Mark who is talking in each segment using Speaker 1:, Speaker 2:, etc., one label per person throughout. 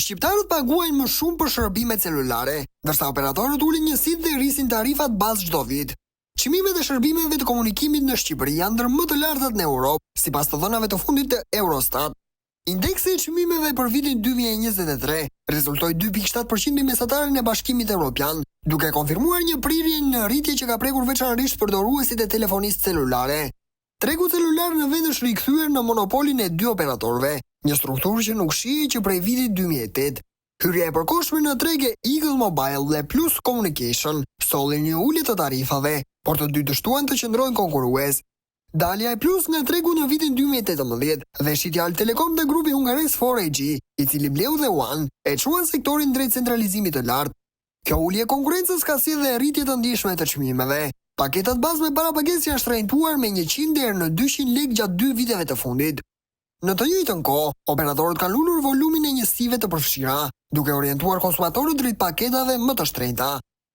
Speaker 1: Shqiptarët paguajnë më shumë për shërbime celulare, ndërsa operatorët ulin njësitë dhe rrisin tarifat bazë çdo vit. Çmimet e shërbimeve të komunikimit në Shqipëri janë ndër më të lartat në Europë, sipas të dhënave të fundit të Eurostat. Indeksi i çmimeve për vitin 2023 rezultoi 2.7% mbi mesatarin e Bashkimit Evropian, duke konfirmuar një prirje në rritje që ka prekur veçanërisht përdoruesit e telefonisë celulare. Tregu celular në vend është rikthyer në monopolin e dy operatorëve, një strukturë që nuk shihej që prej vitit 2008. Hyrja e përkohshme në treg e Eagle Mobile dhe Plus Communication solli një ulje të tarifave, por të dy dështuan të qëndrojnë konkurrues. Dalja e Plus nga tregu në vitin 2018 dhe shitja Altelecom dhe grupi hungarez 4AG, i cili bleu dhe One, e çuan sektorin drejt centralizimit të lartë. Kjo ulje konkurrencës ka sjellë rritje të ndjeshme të çmimeve. Paketat bazë me parapagesë janë shtrenjtuar me 100 deri në 200 lekë gjatë 2 viteve të fundit. Në të njëjtën kohë, operatorët kanë ulur volumin e njësive të përfshira, duke orientuar konsumatorët drejt paketave më të shtrenjta.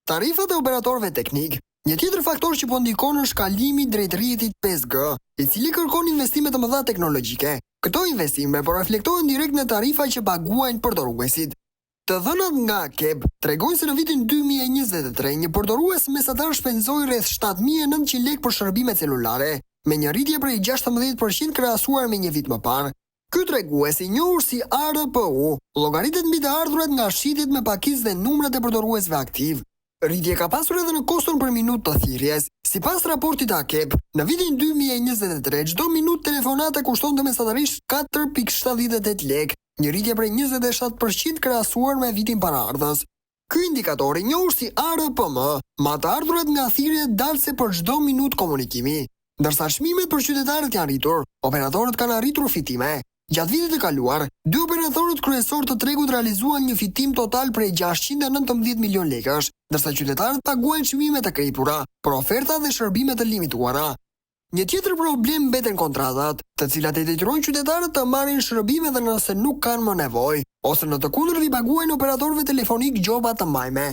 Speaker 1: Tarifat e operatorëve teknik. Një tjetër faktor që po ndikon është kalimi drejt rrjetit 5G, i cili kërkon investime të mëdha teknologjike. Këto investime po reflektohen direkt në tarifa që paguajnë përdoruesit. Të dhënat nga KEB tregojnë se në vitin 2023 një përdorues mesatar shpenzoi rreth 7.900 lekë për shërbime celulare, me një rritje prej 16% krahasuar me një vit më parë. Ky tregues, i njohur si ARPU, llogaritet mbi të ardhurat nga shitjet me pakicë dhe numrat e përdoruesve aktiv. Rritje ka pasur edhe në koston për minutë të thirrjes. Sipas raportit AKEB, në vitin 2023 çdo minutë telefonate kushtonte mesatarisht 4.78 lekë, një rritje prej 27% krahasuar me vitin paraardhës. Ky indikator, i njohur si ARPM, ma të ardhurat nga thirrjet dalse për çdo minutë komunikimi. Ndërsa çmimet për qytetarët janë rritur, operatorët kanë arritur fitime. Gjatë vitit të kaluar, dy operatorët kryesor të tregut realizuan një fitim total prej 619 milion lekësh, ndërsa qytetarët paguajnë çmime të kripura për oferta dhe shërbime të limituara. Një tjetër problem mbeten kontratat, të cilat e detyrojnë qytetarët të marrin shërbime dhe nëse nuk kanë më nevojë, ose në të kundërt i paguajnë operatorëve telefonik gjoba të majme.